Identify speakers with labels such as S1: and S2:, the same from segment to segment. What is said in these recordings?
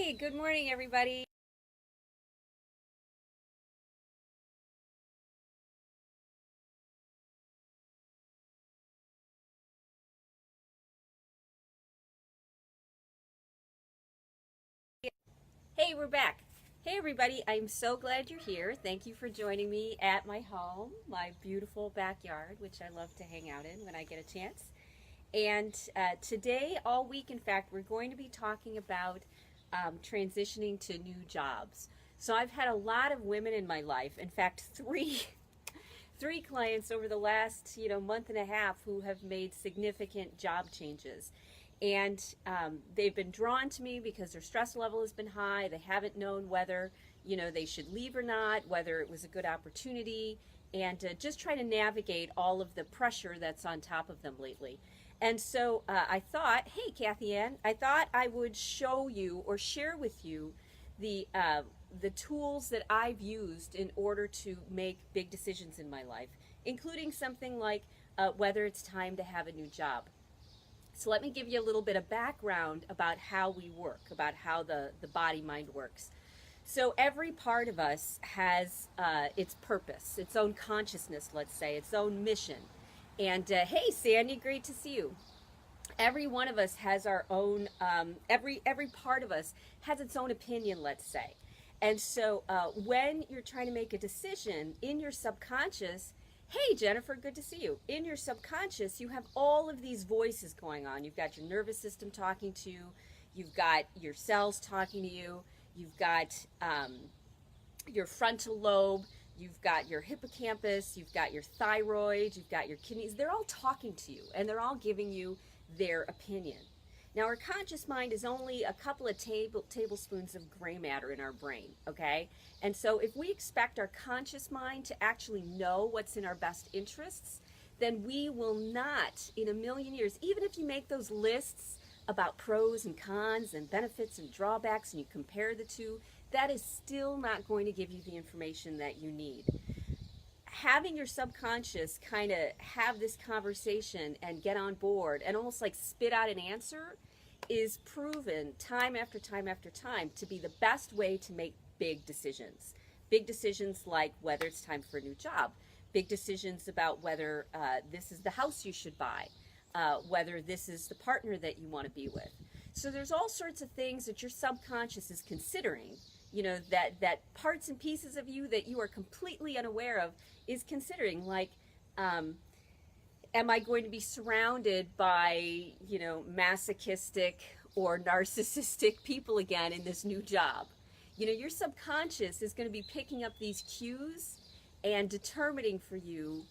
S1: Hey, good morning, everybody. Hey, we're back. Hey, everybody. I'm so glad you're here. Thank you for joining me at my home, my beautiful backyard, which I love to hang out in when I get a chance. And today, all week, in fact, we're going to be talking about transitioning to new jobs. So I've had a lot of women in my life. In fact, three clients over the last month and a half who have made significant job changes, and they've been drawn to me because their stress level has been high. They haven't known whether they should leave or not, whether it was a good opportunity, and just try to navigate all of the pressure that's on top of them lately. And so I thought, hey, Kathy Ann, I thought I would show you or share with you the uh, the tools that I've used in order to make big decisions in my life, including something like whether it's time to have a new job. So let me give you a little bit of background about how we work, about how the body mind works. So every part of us has its purpose, its own consciousness, let's say, its own mission. And hey, Sandy, great to see you. Every one of us has our own. Every part of us has its own opinion, let's say. And so when you're trying to make a decision in your subconscious, hey, Jennifer, good to see you. In your subconscious, you have all of these voices going on. You've got your nervous system talking to you, you've got your cells talking to you, you've got your frontal lobe, you've got your hippocampus, you've got your thyroid, you've got your kidneys. They're all talking to you, and they're all giving you their opinion. Now, our conscious mind is only a couple of tablespoons of gray matter in our brain, okay? And so if we expect our conscious mind to actually know what's in our best interests, then we will not, in a million years, even if you make those lists about pros and cons and benefits and drawbacks and you compare the two, that is still not going to give you the information that you need. Having your subconscious kind of have this conversation and get on board and almost like spit out an answer is proven time after time after time to be the best way to make big decisions. Big decisions like whether it's time for a new job, big decisions about whether this is the house you should buy, whether this is the partner that you want to be with. So there's all sorts of things that your subconscious is considering, that parts and pieces of you that you are completely unaware of is considering, like, um, am I going to be surrounded by, masochistic or narcissistic people again in this new job? Your subconscious is going to be picking up these cues and determining for you,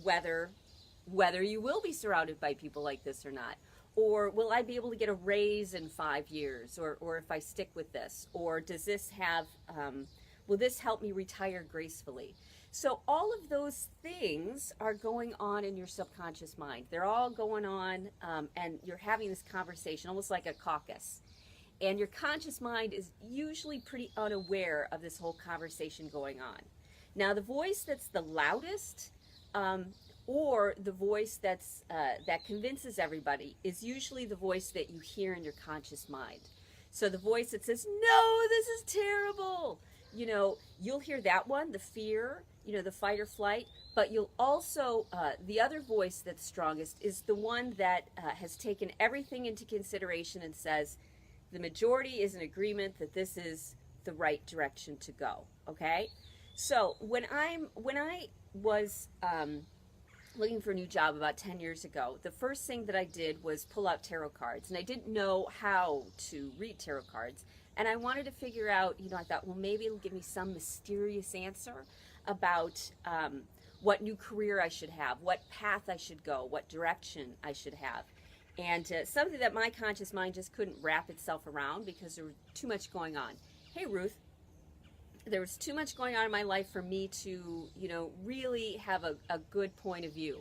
S1: whether you will be surrounded by people like this or not. Or will I be able to get a raise in 5 years? Or if I stick with this? Or does this will this help me retire gracefully? So all of those things are going on in your subconscious mind. They're all going on, and you're having this conversation almost like a caucus. And your conscious mind is usually pretty unaware of this whole conversation going on. Now, the voice that's the loudest, or the voice that convinces everybody, is usually the voice that you hear in your conscious mind. So the voice that says, "No, this is terrible," you'll hear that one, the fear, the fight or flight. But you'll also, the other voice that's strongest is the one that has taken everything into consideration and says, the majority is in agreement that this is the right direction to go. Okay, so when I was looking for a new job about 10 years ago, the first thing that I did was pull out tarot cards, and I didn't know how to read tarot cards, and I wanted to figure out, I thought, well, maybe it'll give me some mysterious answer about what new career I should have, what path I should go, what direction I should have. And something that my conscious mind just couldn't wrap itself around because there was too much going on. Hey, Ruth. There was too much going on in my life for me to, really have a good point of view.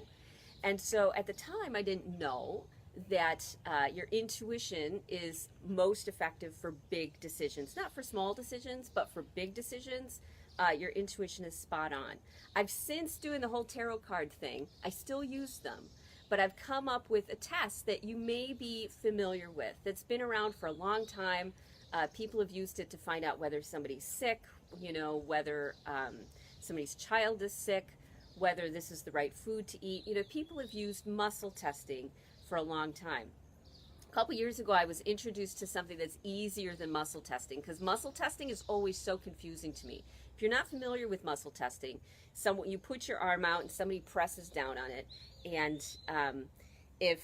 S1: And so at the time, I didn't know that your intuition is most effective for big decisions, not for small decisions, but for big decisions. Your intuition is spot on. I've since doing the whole tarot card thing. I still use them, but I've come up with a test that you may be familiar with, that's been around for a long time. People have used it to find out whether somebody's sick, whether somebody's child is sick, whether this is the right food to eat. People have used muscle testing for a long time. A couple years ago, I was introduced to something that's easier than muscle testing, because muscle testing is always so confusing to me. If you're not familiar with muscle testing, you put your arm out and somebody presses down on it, and if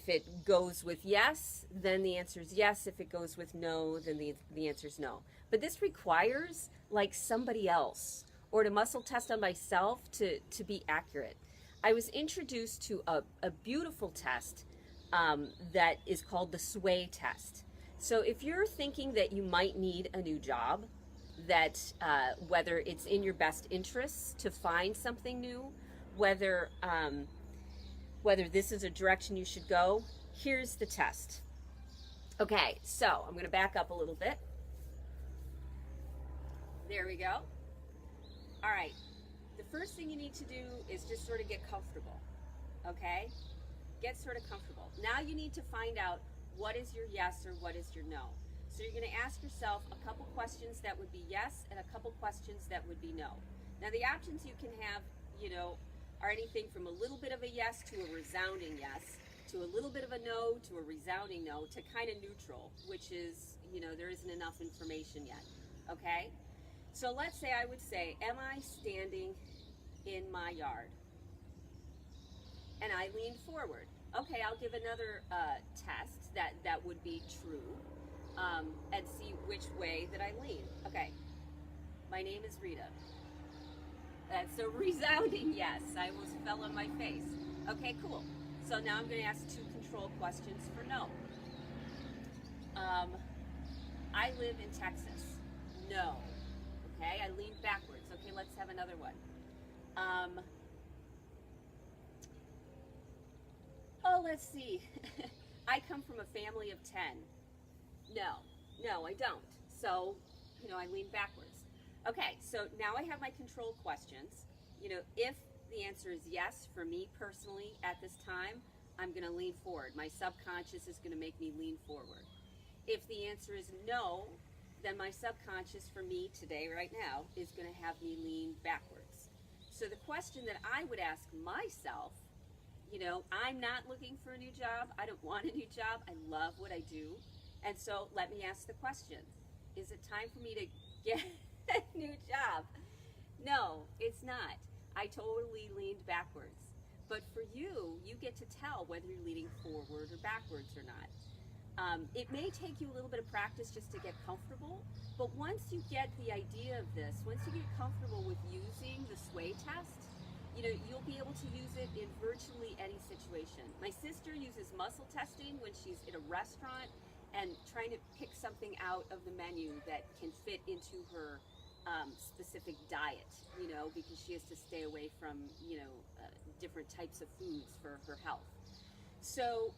S1: it goes with yes, then the answer is yes. If it goes with no, then the answer is no. But this requires like somebody else, or to muscle test on myself to be accurate. I was introduced to a beautiful test that is called the SWAY test. So if you're thinking that you might need a new job, that whether it's in your best interests to find something new, whether this is a direction you should go, here's the test. Okay, so I'm going to back up a little bit. There we go. All right, the first thing you need to do is just sort of get comfortable, okay? Get sort of comfortable. Now you need to find out what is your yes or what is your no. So you're going to ask yourself a couple questions that would be yes and a couple questions that would be no. Now the options you can have, are anything from a little bit of a yes to a resounding yes, to a little bit of a no to a resounding no, to kind of neutral, which is, there isn't enough information yet, okay? So let's say I would say, am I standing in my yard? And I lean forward. Okay, I'll give another test that would be true, and see which way that I lean. Okay, my name is Rita. That's a resounding yes. I almost fell on my face. Okay, cool. So now I'm going to ask 2 control questions for no. I live in Texas. No. Okay, I leaned backwards. Okay, let's have another one. Let's see. I come from a family of 10. No, I don't. So, I lean backwards. Okay, so now I have my control questions. If the answer is yes for me personally at this time, I'm going to lean forward. My subconscious is going to make me lean forward. If the answer is no, then my subconscious for me today, right now, is going to have me lean backwards. So the question that I would ask myself, I'm not looking for a new job. I don't want a new job. I love what I do. And so let me ask the question, is it time for me to get a new job? No, it's not. I totally leaned backwards. But for you, you get to tell whether you're leaning forward or backwards or not. It may take you a little bit of practice just to get comfortable, but once you get the idea of this, once you get comfortable with using the SWAY test, you'll be able to use it in virtually any situation. My sister uses muscle testing when she's in a restaurant and trying to pick something out of the menu that can fit into her specific diet, because she has to stay away from, different types of foods for her health. So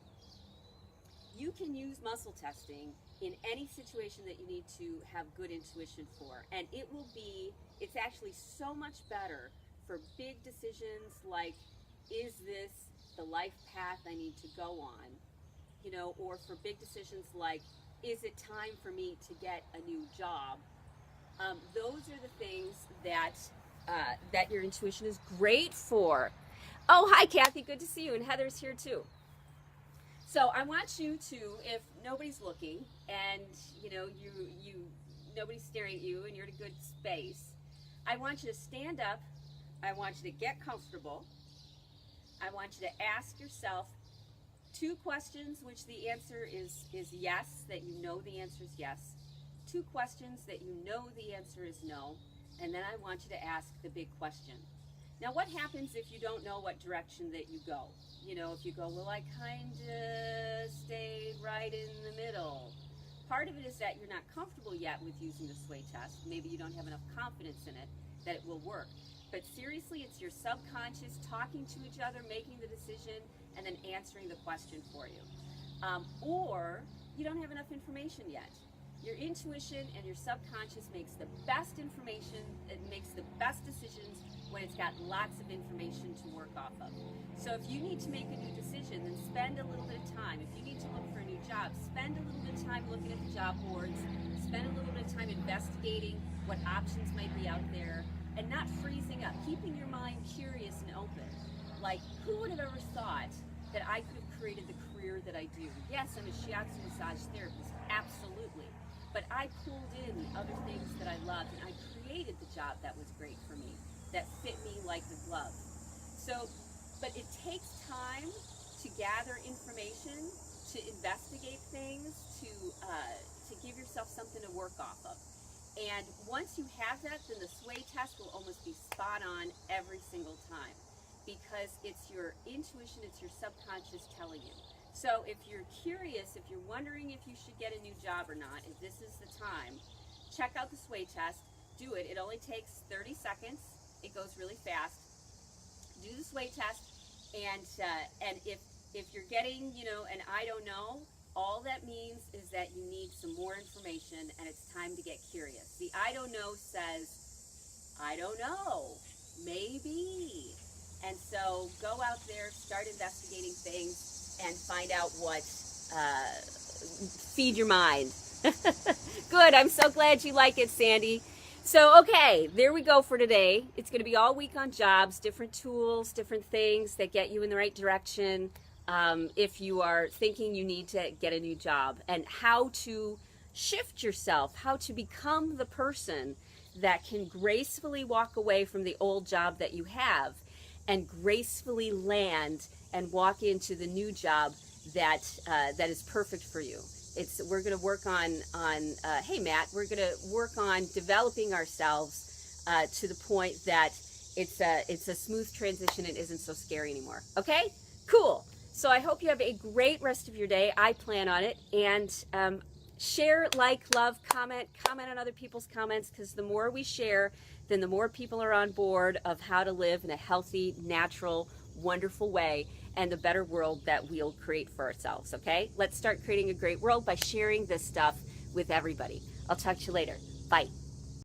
S1: you can use muscle testing in any situation that you need to have good intuition for, and it's actually so much better for big decisions like, is this the life path I need to go on? Or for big decisions like, is it time for me to get a new job? Those are the things that your intuition is great for. Oh, hi Kathy, good to see you, and Heather's here too. So I want you to, if nobody's looking and nobody's staring at you and you're in a good space, I want you to stand up. I want you to get comfortable. I want you to ask yourself 2 questions which the answer is yes, that you know the answer is yes. 2 questions that you know the answer is no. And then I want you to ask the big question. Now what happens if you don't know what direction that you go? If you go, well, I kind of stayed right in the middle. Part of it is that you're not comfortable yet with using the SWAY test. Maybe you don't have enough confidence in it that it will work. But seriously, it's your subconscious talking to each other, making the decision, and then answering the question for you. Or you don't have enough information yet. Your intuition and your subconscious makes the best information, it makes the best decisions when it's got lots of information to work off of. So if you need to make a new decision, then spend a little bit of time. If you need to look for a new job, spend a little bit of time looking at the job boards, spend a little bit of time investigating what options might be out there, and not freezing up, keeping your mind curious and open. Like, who would have ever thought that I could have created the career that I do? Yes, I'm a shiatsu massage therapist, absolutely. But I pulled in the other things that I loved, and I created the job that was great for me, that fit me like a glove. So, but it takes time to gather information, to investigate things, to give yourself something to work off of. And once you have that, then the sway test will almost be spot on every single time, because it's your intuition, it's your subconscious telling you. So if you're curious, if you're wondering if you should get a new job or not, if this is the time, check out the sway test. Do it. It only takes 30 seconds. It goes really fast. Do the sway test, and if you're getting, an I don't know, all that means is that you need some more information, and it's time to get curious. The I don't know says, I don't know, maybe. And so go out there, start investigating things, and find out what, feed your mind. Good, I'm so glad you like it, Sandy. So, okay, there we go for today. It's going to be all week on jobs, different tools, different things that get you in the right direction if you are thinking you need to get a new job, and how to shift yourself, how to become the person that can gracefully walk away from the old job that you have and gracefully land and walk into the new job that is perfect for you. We're going to work on hey Matt, we're going to work on developing ourselves to the point that it's a smooth transition and isn't so scary anymore. Okay, cool. So I hope you have a great rest of your day. I plan on it. And share, like, love, comment on other people's comments, because the more we share, then the more people are on board of how to live in a healthy, natural, wonderful way, and the better world that we'll create for ourselves, okay? Let's start creating a great world by sharing this stuff with everybody. I'll talk to you later. Bye.